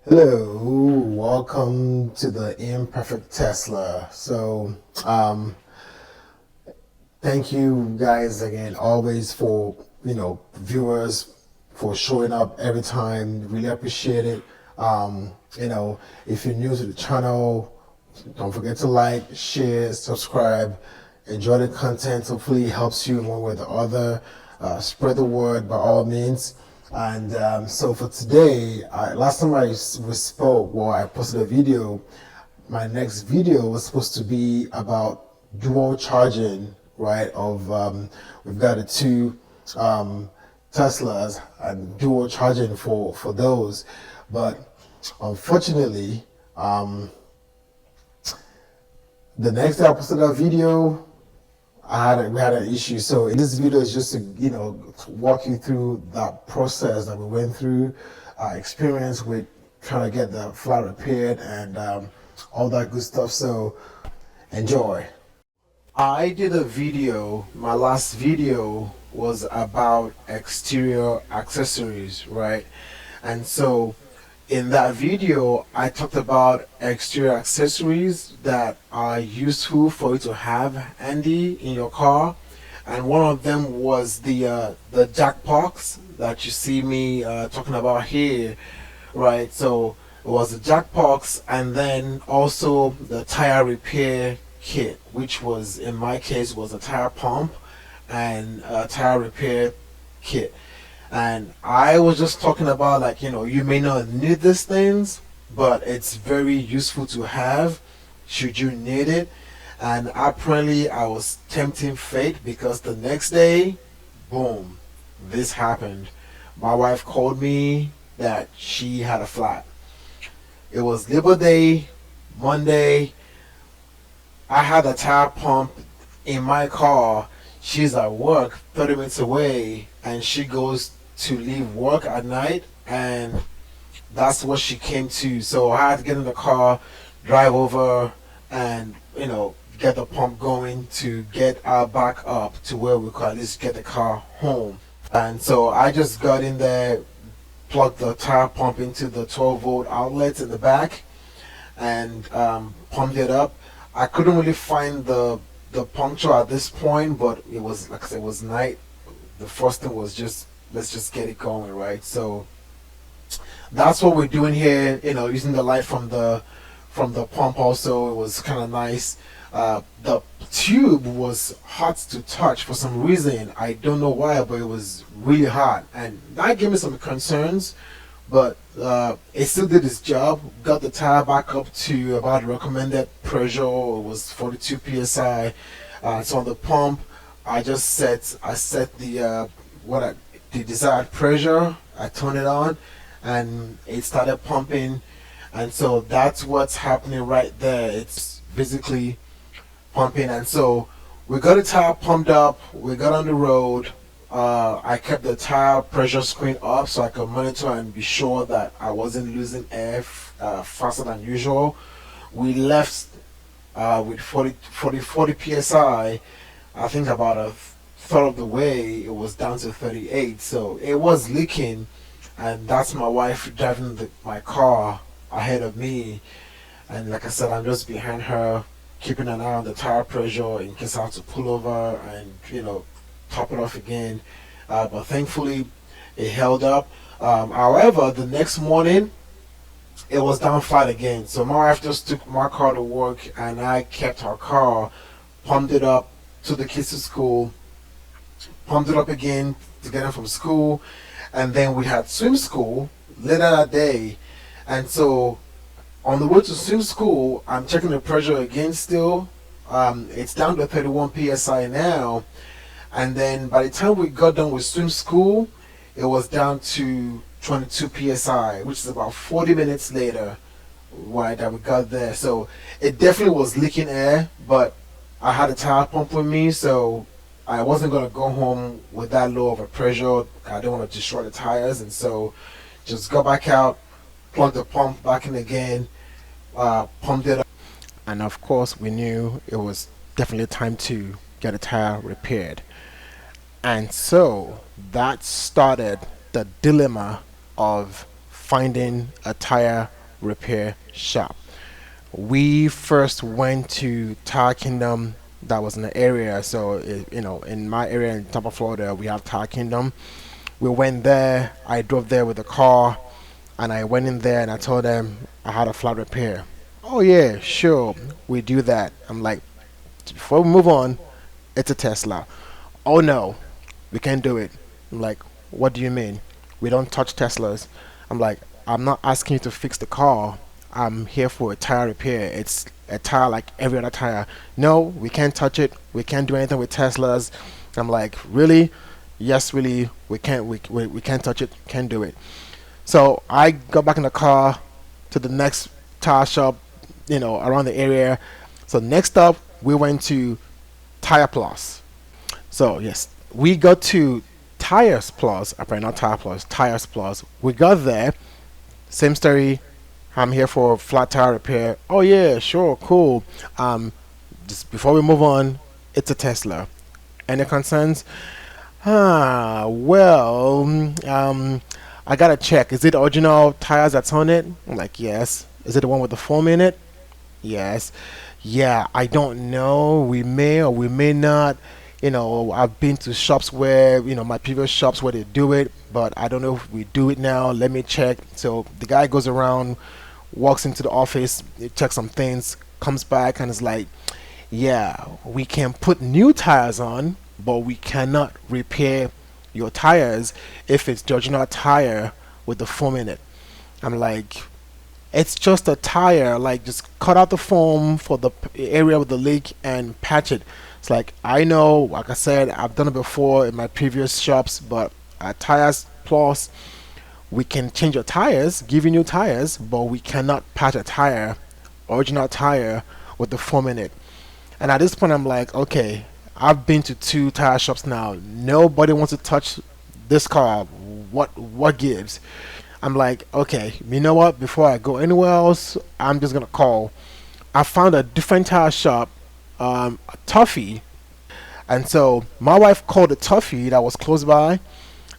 Hello, welcome to the Imperfect Tesla. Thank you guys again, always for viewers for showing up every time. Really appreciate it. If you're new to the channel, don't forget to like, share, subscribe, enjoy the content. Hopefully, it helps you in one way or the other. Spread the word by all means. And so for today, last time we spoke, well, I posted a video. My next video was supposed to be about dual charging, right? We've got the two Teslas and dual charging for those, but unfortunately, the next day I posted that video, we had an issue. So in this video is just to to walk you through that process that we went through, our experience with trying to get the flat repaired and all that good stuff. So enjoy. I did a video. My last video was about exterior accessories, right? And so in that video, I talked about exterior accessories that are useful for you to have handy in your car, and one of them was the jack box that you see me talking about here, right? So it was the jack box, and then also the tire repair kit, which was in my case was a tire pump and a tire repair kit. And I was just talking about, like, you may not need these things, but it's very useful to have should you need it. And apparently I was tempting fate, because the next day, boom, this happened. My wife called me that she had a flat. It was Labor Day, Monday. I had a tire pump in my car. She's at work 30 minutes away, and she goes to leave work at night, and that's what she came to. So I had to get in the car, drive over, and get the pump going to get our back up to where we could at least get the car home. And so I just got in there, plugged the tire pump into the 12-volt outlet in the back, and pumped it up. I couldn't really find the puncture at this point, but it was, like I said, it was night. The first thing was just, let's just get it going, right? So that's what we're doing here, using the light from the pump. Also, it was kind of nice. The tube was hot to touch for some reason. I don't know why, but it was really hot, and that gave me some concerns. But it still did its job. Got the tire back up to about the recommended pressure. It was 42 psi. So on the pump, I set the desired pressure. I turned it on, and it started pumping. And so that's what's happening right there. It's physically pumping. And so we got the tire pumped up. We got on the road. I kept the tire pressure screen up so I could monitor and be sure that I wasn't losing air faster than usual. We left with 40 psi. I think about a third of the way it was down to 38, so it was leaking. And that's my wife driving my car ahead of me, and like I said, I'm just behind her, keeping an eye on the tire pressure in case I have to pull over and top it off again. But thankfully it held up. However, the next morning it was down flat again, so my wife just took my car to work, and I kept her car, pumped it up, took the kids to school, pumped it up again to get them from school, and then we had swim school later that day. And so on the way to swim school, I'm checking the pressure again still. It's down to 31 psi now. And then by the time we got done with swim school, it was down to 22 psi, which is about 40 minutes later, right, that we got there. So it definitely was leaking air, but I had a tire pump with me, so I wasn't going to go home with that low of a pressure. I didn't want to destroy the tires, and so just got back out, plugged the pump back in again, pumped it up. And of course, we knew it was definitely time to get a tire repaired. And so that started the dilemma of finding a tire repair shop. We first went to Tire Kingdom that was in the area. So, in my area in Tampa, Florida, we have Tire Kingdom. We went there. I drove there with a car, and I went in there and I told them I had a flat repair. Oh yeah, sure, we do that. I'm like, before we move on, it's a Tesla. Oh no, we can't do it. I'm like, what do you mean? We don't touch Teslas. I'm like, I'm not asking you to fix the car. I'm here for a tire repair. It's a tire like every other tire. No, we can't touch it. We can't do anything with Teslas. I'm like, really? Yes, really. We can't. We can't touch it. Can't do it. So I got back in the car to the next tire shop, around the area. So next up, we went to Tire Plus. So yes, we got to Tires Plus. Apparently not Tire Plus, Tires Plus. We got there. Same story. I'm here for flat tire repair. Oh yeah, sure, cool. Just before we move on, it's a Tesla. Any concerns? Well, I gotta check. Is it original tires that's on it? I'm like, yes. Is it the one with the foam in it? Yes. Yeah, I don't know. We may or we may not. I've been to shops where, my previous shops where they do it, but I don't know if we do it now. Let me check. So the guy goes around, walks into the office, he checks some things, comes back and is like, yeah, we can put new tires on, but we cannot repair your tires if it's the original tire with the foam in it. I'm like, it's just a tire. Like, just cut out the foam for the area with the leak and patch it. It's like, I know, like I said, I've done it before in my previous shops, but at Tires Plus, we can change your tires, give you new tires, but we cannot patch a tire, original tire, with the foam in it. And at this point, I'm like, okay, I've been to two tire shops now. Nobody wants to touch this car. What gives? I'm like, okay, you know what? Before I go anywhere else, I'm just gonna call. I found a different tire shop, a Tuffy, and so my wife called a Tuffy that was close by,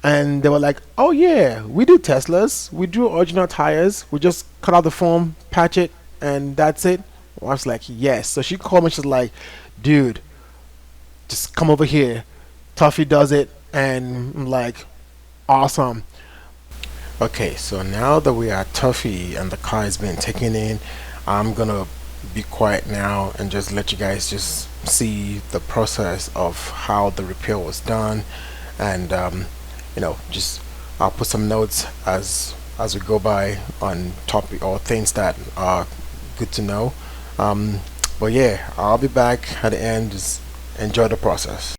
and they were like, "Oh yeah, we do Teslas. We do original tires. We just cut out the foam, patch it, and that's it." My wife's like, "Yes." So she called me. She's like, "Dude, just come over here. Tuffy does it," and I'm like, "Awesome." Okay, so now that we are Tuffy and the car has been taken in, I'm gonna be quiet now and just let you guys just see the process of how the repair was done, and just I'll put some notes as we go by on topic or things that are good to know. But yeah, I'll be back at the end. Just enjoy the process.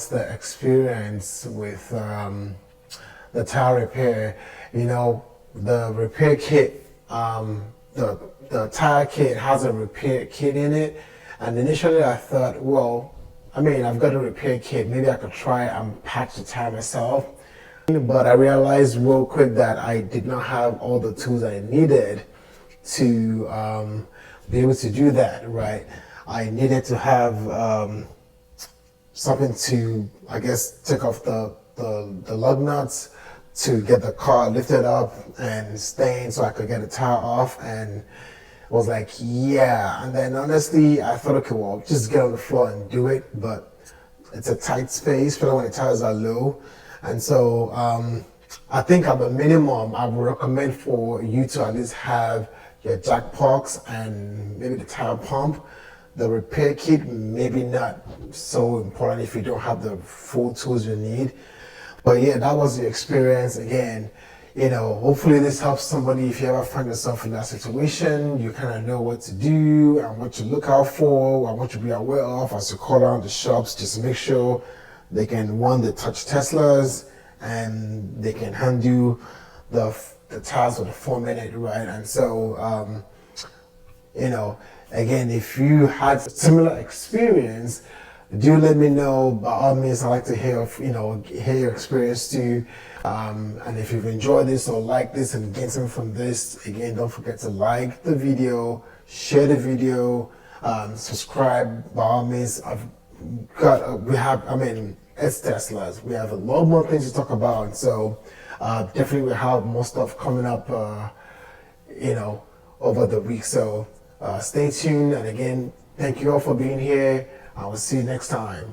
was the experience with the tire repair. You know, the repair kit, the tire kit has a repair kit in it, and initially I thought, well, I mean, I've got a repair kit, maybe I could try and patch the tire myself. But I realized real quick that I did not have all the tools I needed to be able to do that, right? I needed to have something to, I guess, take off the lug nuts to get the car lifted up and stained so I could get the tire off, and was like, yeah. And then honestly, I thought, okay, well, just get on the floor and do it, but it's a tight space, especially when the tires are low. And so I think at the minimum, I would recommend for you to at least have your jack box and maybe the tire pump. The repair kit, maybe not so important if you don't have the full tools you need. But yeah, that was the experience. Again, you know, hopefully this helps somebody. If you ever find yourself in that situation, you kind of know what to do and what to look out for and what to be aware of as you call around the shops. Just make sure they can, one, they touch Teslas and they can handle the tires for the 4 minute, right? And so, you know, again, if you had a similar experience, do let me know. By all means, I'd like to hear, hear your experience too. And if you've enjoyed this or liked this and gained something from this, again, don't forget to like the video, share the video, subscribe. By all means, it's Teslas. We have a lot more things to talk about. So definitely we have more stuff coming up, over the week. So stay tuned. And again, thank you all for being here. I will see you next time.